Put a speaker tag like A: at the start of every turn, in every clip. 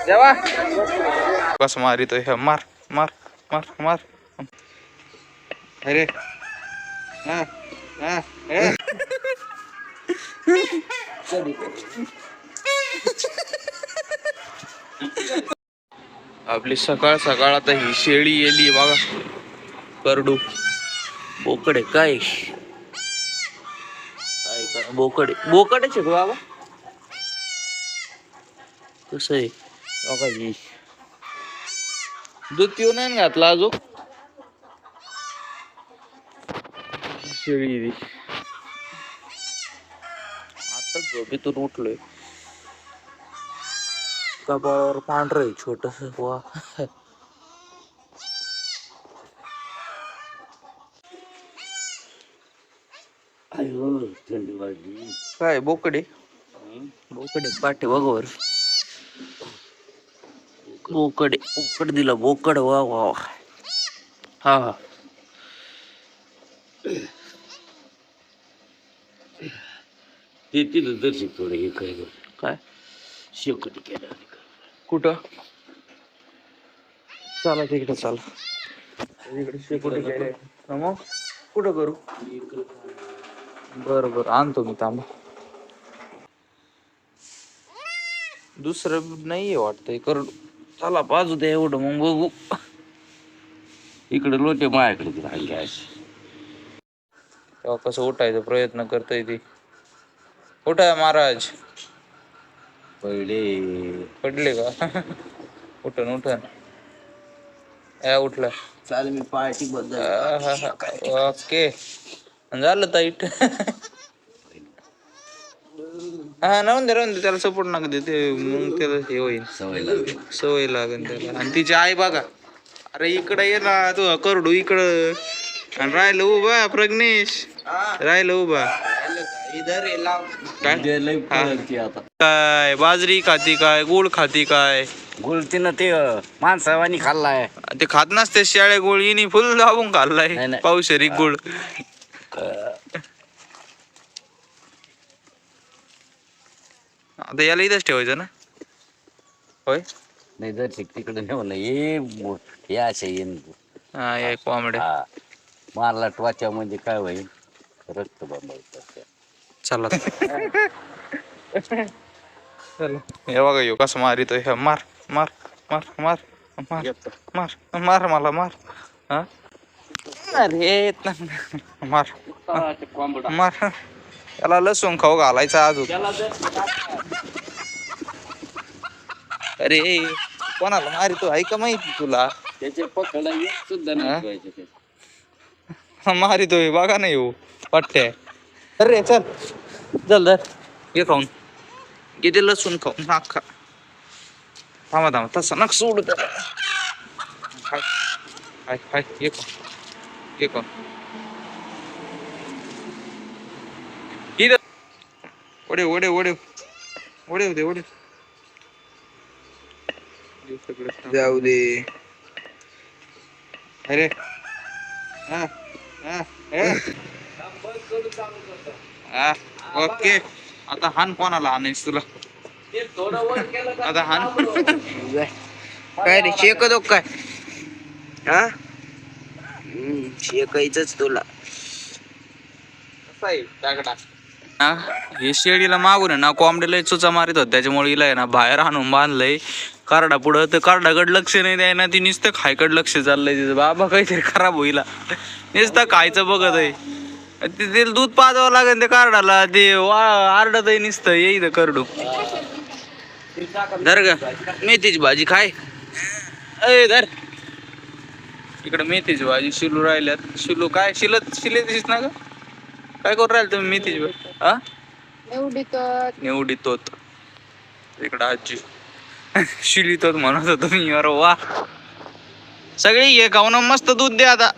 A: जेवा कस मारितोय हे मार मार मार मार अरे हा हा आपली सकाळ सकाळ आता ही शेळी येली बघा करडू बोकडे काय बोकडे बोकडेच आहे बाबा कसं आहे बघा ही दूध पिऊन नाही घातला अजून शेळी आताच झोपेतून उठलोय कपाळावर पांढरं छोटस वा
B: थंडी वाजली
A: काय बोकडे बोकडे पाठे बघवर बोकडे बोकड दिला बोकड वा वा हा हा
B: ते तिथं दर्शक थोडं हे काय
A: काय
B: शेकोटी केलं
A: कुठं चला तिकडे चला तिकडे शेकोटी केले मग कुठं करू बरं बरं आणतो मी थांबा दुसरं नाहीये वाटतंय करडू चला बाजू द्या एवढं मग बघू
B: इकडे लोटे माझ्याकडे राहिले अशी
A: तेव्हा कसं उठायचा प्रयत्न करतोय ती उठाय महाराज
B: पडले
A: पडले का उठन उठन या उठला
B: चाल मी पार्टी बद्दल
A: ओके झालं ताईट हा राहून दे त्याला सपोर्ट नका दे ते मग त्याला हे होईल सवय लागेल त्याला आणि तिची आई बघा अरे इकडं ये ना तू करडू इकडं आणि राहिलं उभा प्रज्ञेश राहिलं उभा काय बाजरी खाती काय गुळ खाती काय
B: गुळ तिनं ते माणसावानी खाल्लाय
A: ते खात नसते शाळे गुळ इनी फुल दाबून खाल्लाय पावशेरी गुळ आता याला इथंच ठेवायचं ना होय
B: नाही दर्शक तिकडे नेऊन हे असे येईन
A: हा या कोंबड्या
B: मारला टवाच्या म्हणजे काय होईल रक्त बंद
A: चला हे बघा यो कसं मारितोय हे मार मार मार मार मार मार मार मला मार हा अरे मार मार त्याला लसूण खाऊ घालायचा अजून अरे कोणाला मारितो आहे का माहिती तुला
B: त्याचे पकडा सुद्धा
A: मारितोय बघा नाही हो पट्ट्या अरे चल चल धर ये खाऊन किती लसूण खाऊन नाक खा थांबा थांबा तसं नक सोडू त्याला हाय हाय हाय ये खाऊन ये खाऊन इथं ओढे ओढे ओढे ओढे होते ओढे जाऊ दे अरे हा हा हा ओके आता हान कोणाला आणायच तुला आता हान काय रे शेकतो काय हा शेकायचंच तुला कसं आहे दागडा हा हे शेळीला मागून आहे ना कोंबडीला चुचा मारित होत त्याच्यामुळे हिला आहे ना बाहेर आणून बांधलंय कार्डा पुढं तर कार्डाकडे लक्ष नाही द्याय ना ती नुसतं खायकडे लक्ष चाललंय तिचं बाबा काहीतरी खराब होईल नुसतं खायचं बघत आहे ते दूध पाजावं लागेल ते कार्डाला ते आरडत आहे नुसतं येईल करडू धर ग मेथीची भाजी खाय अय धर इकडे मेथीची भाजी शिलू राहिल्यात शिलू काय शिलेतीस ना ग काय करू राहिल तुम्ही मेथीची भाजी हा निवडीतोत इकडं आजी शिलितोत म्हणत होतो मी अरे वा सगळी हे खाऊन मस्त दूध दे आता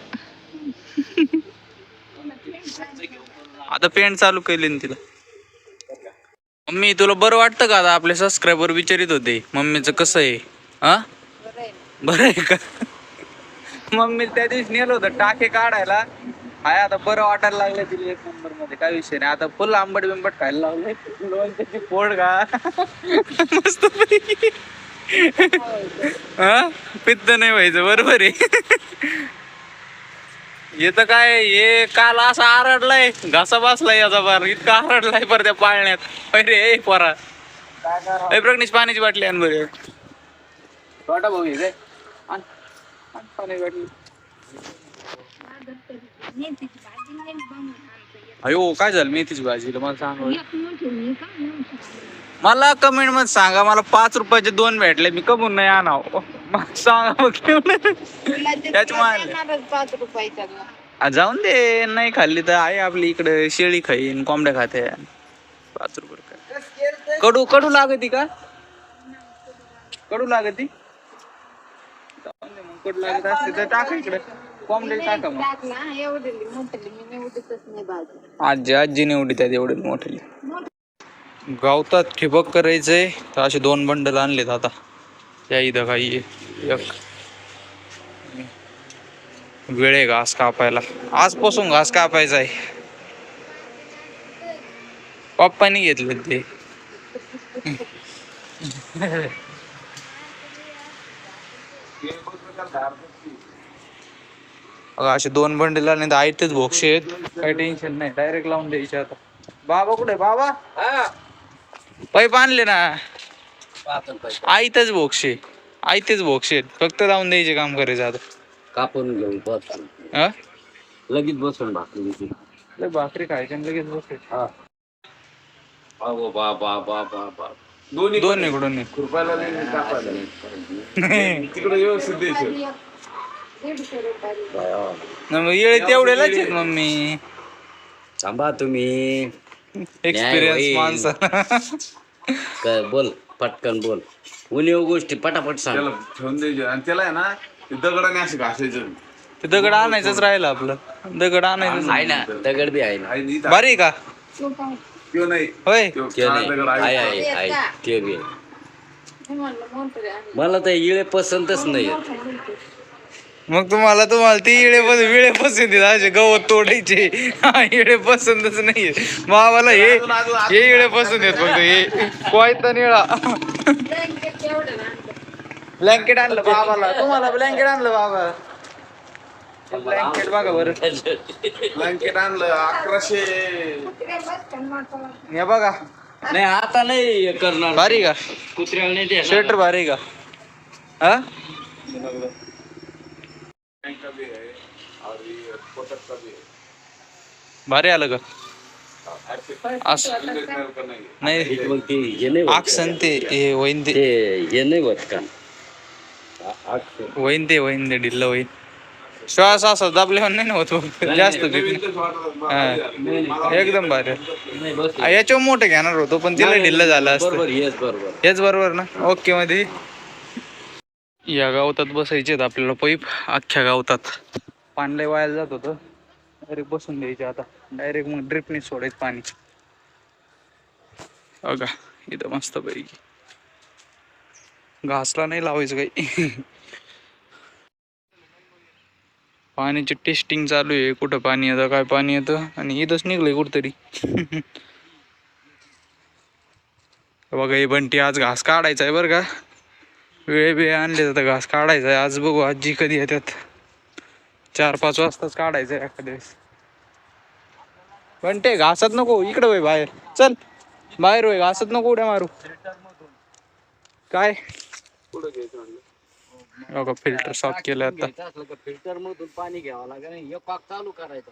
A: आता पेंट चालू केली ना तिला मम्मी तुला बरं वाटतं का आता आपले सबस्क्रायबर विचारित होते मम्मीचं कसं आहे हा बरं आहे का मम्मी त्या दिवशी नेलं होतं टाके काढायला हाय आता बरं वाटायला लागलं तिला 1 नंबर मध्ये काय विषय नाही आता फुल आंबट बिंबट खायला लागले लोणच्याची पोड का मस्त हा पित्त नाही व्हायचं बरोबर आहे. येत काय हे काल असा आरडलाय घासा बसलाय याचा बार इतका आरडलाय पर त्या पाळण्यात अरे ए पोरा ए प्रज्ञेश पाण्याची बाटली आण बरे छोटा भाऊ आहे काय आण पाणी बाटली अयो काय झालं मेथीची भाजीला मला सांग मला कमेंट मध्ये सांगा मला 5 रुपयाचे 2 भेटले मी कमून नाही आणाव मला सांगा मग त्याच्यामुळे
C: 5 रुपयाचा
A: जाऊन दे नाही खाल्ली तर आहे आपली इकडे शेळी खाईन कोंबड्या खाते 5 रुपये कडू कडू लागती का कडू लागती कडू लागत असते तर टाका इकडे कोंबड्या टाका मग आजीने उडी त्यात एवढे मोठे गावतात ठिबक करायचंय तर असे 2 बंडल आणलेत आता या इथं काही एक वेळ आहे घास कापायला आजपासून घास कापायचा आहे पप्पानी घेतलं ते असे 2 बंडल आणि आयतेच भोक्षे आहेत काही टेन्शन नाही डायरेक्ट लावून द्यायचे आता बाबा कुठे बाबा पैप आणले ना आयतेच भोक्षे फक्त लावून द्यायचे काम करायचं आता
B: कापून घेऊन
A: हा
B: लगेच बसून भाकरी
A: भाकरी खायची आणि लगेच बसायची दोन इकडून येळे तेवढ्यालाच आहेत मम्मी
B: थांबा तुम्ही
A: एक्सपिरियन्स माणसं
B: बोल पटकन बोल उन्ही गोष्टी पटापट सांग
D: ठेवून द्यायचे आणि त्याला आहे ना दगडाने असं घासायचं
A: ते दगड आणायचंच राहिलं आपलं दगड आणायचं
B: आहे ना दगड बी आहे ना
A: भारी का
D: त्यो नाही
A: होय
D: त्यो
B: ते
D: काळा
B: नाही
D: दगड
B: आहे ते बी आहे मला तर इळे पसंतच नाही
A: मग तुम्हाला ती विळे पसंत आहेत असे गवत तोडायचे इळे पसंतच नाहीये बाबाला हे इळे पसंत आहेत फक्त हे कोयता निळा ब्लँकेट आणलं बाबाला तुम्हाला ब्लँकेट आणलं बाबा ब्लँकेट बघा बरं
D: ब्लँकेट आणलं 1100
A: हे बघा
B: नाही आता नाही करणार
A: भारी का
B: कुत्र्याला नाही द्या
A: स्वेटर भारी का हा भारी आलं का असं नाही
B: मग ते हे नाही होत
A: आक्षन ते हे वहीन ते
B: हे नाही होत का
A: वहीन ते ढिल्ल वहीन श्वास असं दाबल्यावर नाही ना होत जास्त एकदम भारी
B: नाही बस
A: याच्यावर मोठं घेणार होतो पण तिला ढिल्ल झालं असतं
B: बरोबर हेच बरोबर
A: हेच बरोबर ना ओके मध्ये या गावतात बसायचे आपल्याला पाईप अख्ख्या गावतात पाणी लय वायाला जात होतं डायरेक्ट बसून द्यायचे आता डायरेक्ट मग ड्रिपने सोडायचं पाणी बघा इथं मस्त पैकी घासला नाही लावायचं काही पाण्याची टेस्टिंग चालू आहे कुठं पाणी येतं काय पाणी येतं आणि इथंच निघलंय कुठतरी बघा हे बंटी आज घास काढायचा आहे बरं का वेळ आणले तर घास काढायचा आहे आज बघू आजी कधी येतात 4-5 वाजताच काढायचं आहे एखाद्या वेळेस बंटे घासत नको इकडं होय बाहेर चल बाहेर होय घासत नको उड्या मारू काय बघा फिल्टर साफ केलं आता
B: फिल्टर मधून पाणी घ्यावं लागेल एक पाक चालू करायचा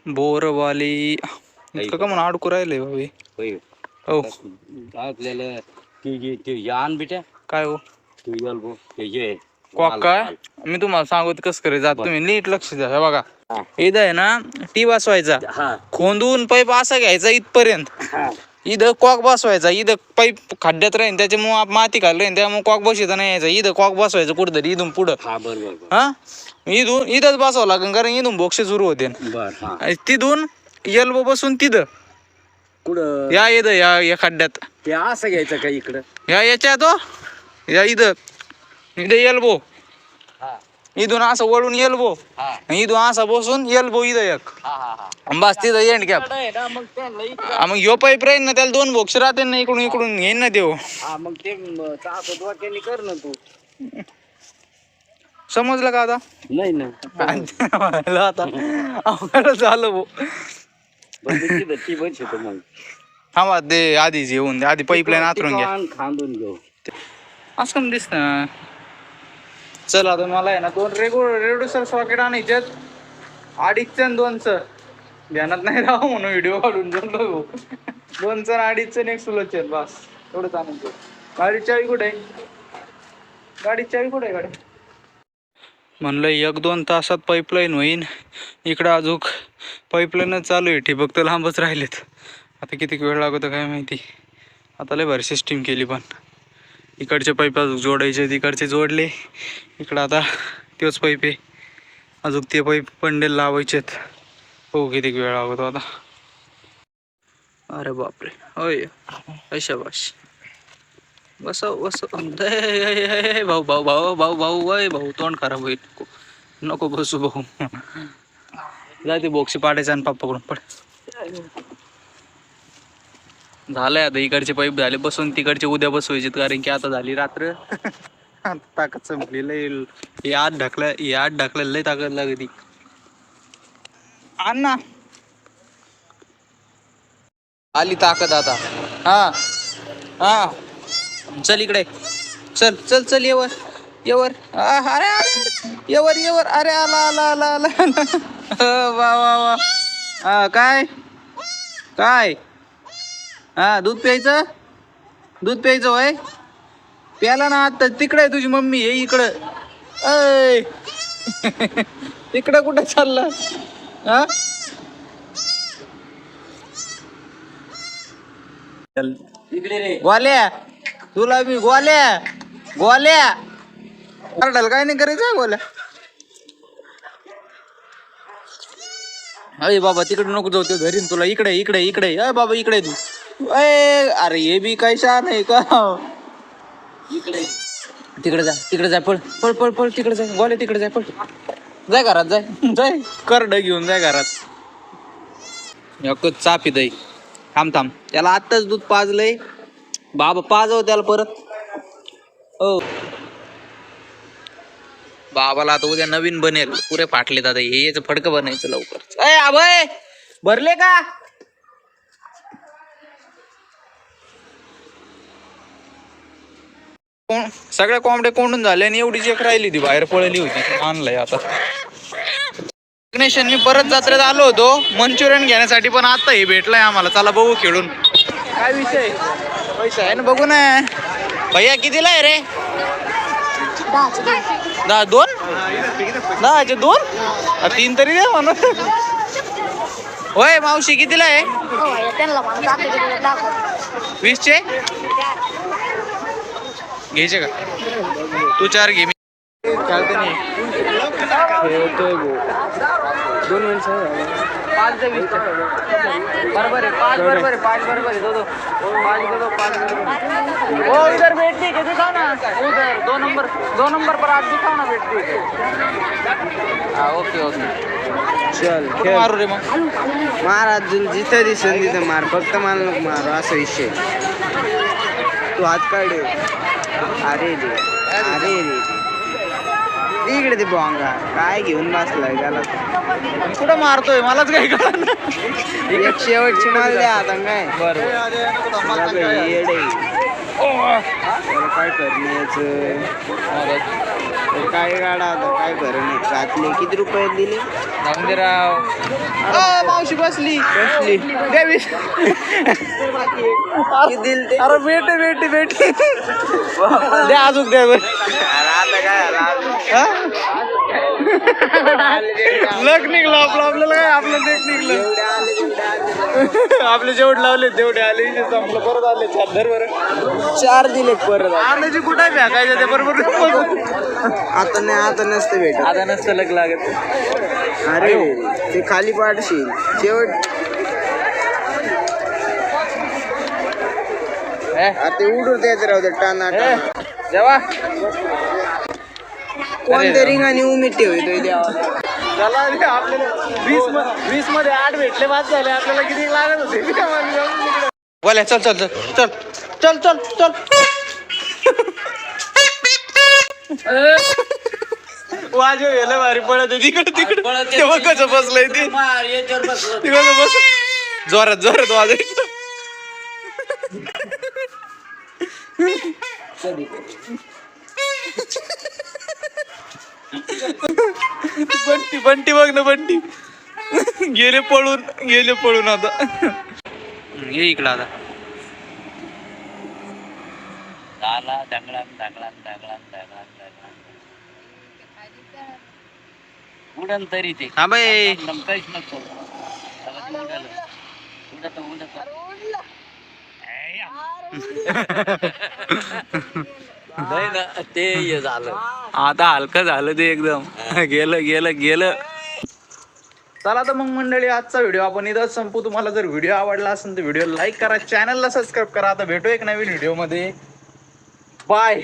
A: बोरवाली इतकं का म्हणून अडकू राहिले भावी हो
B: आपल्याला ते यान बिट्या
A: काय हो
B: ते
A: कॉक काय मी तुम्हाला सांगत कसं करे जात तुम्ही नीट लक्ष द्या हे बघा इथं आहे ना टी बसवायचा खोंदून पाईप असा घ्यायचा इथपर्यंत इथं कॉक बसवायचा इथं पाईप खड्ड्यात राहीन त्याच्यामुळे माती खाली राहीन त्यामुळे कॉक बसवता नाही यायचा इथं कॉक बसवायचं कुठतरी इथून पुढं हा इथंच बसवावं लागेल कारण इथून बोक्ष सुरू होते तिथून एल्बो बसून तिथं
B: कुठं
A: या इथं या खड्ड्यात
B: ते असं घ्यायचं का इकडं
A: या याच्यात हो या इथं एल्बो इथून असं वळून एल्बो, इथून असं बसून एल्बो इथं एक, बस तिथं एंड कॅप. मग ह्यो पाईप राहील ना, त्याला 2 बॉक्स राहते ना, इकडून इकडून येईन ना देव.
B: मग ते डोक्याने कर ना तू.
A: समजलं का आता?
B: नाही ना
A: आता अवघड झालं भाऊ.
B: मग
A: थांबा ते आधीच येऊन दे, आधी पाईपलाईन आतरून घ्या.
B: खांदून घेऊ.
A: असं कम दिसत. चल आता मला आहे ना 2 रेड्युसर सॉकेट आणायचे, 2.5 आणि 2चं ध्यानात नाही राहू म्हणून व्हिडिओ काढून जाऊ. 2चं आणि 2.5चं एक सुलच आहे, बस एवढंच आणायचं. गाडीची चावी कुठे आहे? गाडीची चावी कुठे आहे? गाडी म्हणलं 1-2 तासात पाईपलाईन होईन. इकडं अजून पाईपलाईनच चालू आहे, ठिबक तर लांबच राहिलेत. आता किती वेळ लागतो काय माहिती. आता लय भारी सिस्टीम केली, पण इकडचे पाईप अजून जोडायचे, तिकडचे जोडले. इकडं आता तोच पाईप आहे, अजून ते पाईप पंडेल लावायचेत. हो किती वेळ लागतो आता. अरे बापरे, होय शाबाश. बसव बसव. भाऊ भाऊ भाऊ भाऊ भाऊ वय भाऊ, तोंड खराब होईल. नको बसू भाऊ. जाते बॉक्स पाडायचं आणि पप्पाकडून पड. झालंय आता इकडचे पाईप झाले बसून, तिकडचे उद्या बसवायचे, कारण की आता झाली रात्र. ताकद संपली लय. आत ढकलायला लय ताकद लागती. आण ना, आली ताकद आता. हा हा चल इकडे, चल चल चल येवर येवर. अरे येवर येवर. अरे आला आला आला आला. वा वा वा. हा काय काय, हा दूध प्यायचं, दूध प्यायचं होय. प्याला ना आता. तिकडे आहे तुझी मम्मी, हे इकडं. ऐ तिकडं कुठं चाललं? हा गोल्या, तुला मी गोल्या गोल्या अर्डाल काय नाही करायचं गोल्या. अरे बाबा तिकडे नको जाऊ, ते घरी तुला. इकडे इकडे इकडे. अय बाबा इकडे तू. अरे हे बी काय शान आहे का? इकडे तिकडे जा, तिकडे जा. पळ पळ पळ पळ तिकडे जाय गोल्या, तिकडे जाय. पळ जाय घरात, जाय जाय. करड घेऊन जाय घरात. एकच चापी दही. थांब थांब, त्याला आत्ताच दूध पाजलंय बाबा. पाजव त्याला परत. हो बाबाला आता उद्या नवीन बनेल. पुरे फाटले दादा, हे याचं फडकं बनायचं लवकर. अय अभय भरले का? सगळ्या कोंबड्या कोंडून झाल्या आणि एवढीच एक राहिली ती बाहेर पळली होती. आणलंय आता. मी परत जत्रेत आलो होतो मंचुरियन घेण्यासाठी, पण आता हे भेटलंय आम्हाला. चला बघू खेळून काय विषय. पैसा आहे ना, बघू ना. भैया कितीला आहे रे? 2? 10चे 2? 3 तरी दे म्हणून. होय मावशी कितीला आहे? 20चे घ्यायचे का? तू 4 घे. मी चालते नाही. 2 मिनिट 5 ते 20 बरोबर आहे. 5 बरोबर आहे. 5 बरोबर आहे. 2 5 बरोबर. हो इधर बैठती है, दिखाओ ना उधर 2 नंबर पर आप दिखाओ ना बैठती है. हाँ ओके ओके चल खेळ. मारू रे मग.
E: मार अजून जिथं दिसेल तिथं मार, फक्त मला नको मारू असा विषय. तू हात काढ. अरे रे अरे रे इकडे ते बोंगा काय घेऊन बसलाय त्याला.
A: कुठं मारतोय मलाच काही कळलं.
E: एक शेवटची माल द्या आता. काय
A: बरं
E: येडे काय करण्याचं, काय गाडा आता काय करणे. रातले किती रुपये दिले?
A: रामदेराव. मावशी बसली
E: बसली
A: देवीस.
E: किती दिले ते?
A: अरे भेटे भेटे भेटे द्या अजून द्या. बरं
E: आता काय
A: लग निघलं आपलं. आपल्याला काय आपलं देख निघलं. आपले जेवढे लावले तेवढे आले. संपलं परत आले. 4 बरं
E: 4 दिले परत.
A: आणायची कुठे भेटायचं ते बरोबर.
E: आता नाही, आता नसतं भेट.
A: आता नसतं लग लागत.
E: अरे ते खाली पाडशील शेवट. ते उडून द्यायचं राहू दे टाना
A: जेव्हा
E: कोणत्या रिंगाने उमेद ठेवतोय देवा.
A: चला रे, आपल्याला 20 मध्ये 8 भेटले, बाद झाले. आपल्याला किती लागत होते बोला. चल चल चल चल चल चल वाजव गेलं भारी पडत तिकडे तिकडे. तेव्हा कसं बसलंय ते तिकडे बस. जोरात जोरात वाजायचं. बंटी बंटी बघ ना, बंटी गेले पळून आता. ये इकडं आता.
B: उडन तरी ते
A: हा बाई.
B: काहीच नको उडत नाही ना ते हे झालं.
A: आता हलकं झालं ते एकदम. गेलं. चला तर मग मंडळी, आजचा व्हिडिओ आपण इथंच संपू. तुम्हाला जर व्हिडिओ आवडला असेल तर व्हिडिओ लाईक करा, चॅनलला सबस्क्राईब करा. आता भेटू एक नवीन व्हिडिओ मध्ये. बाय.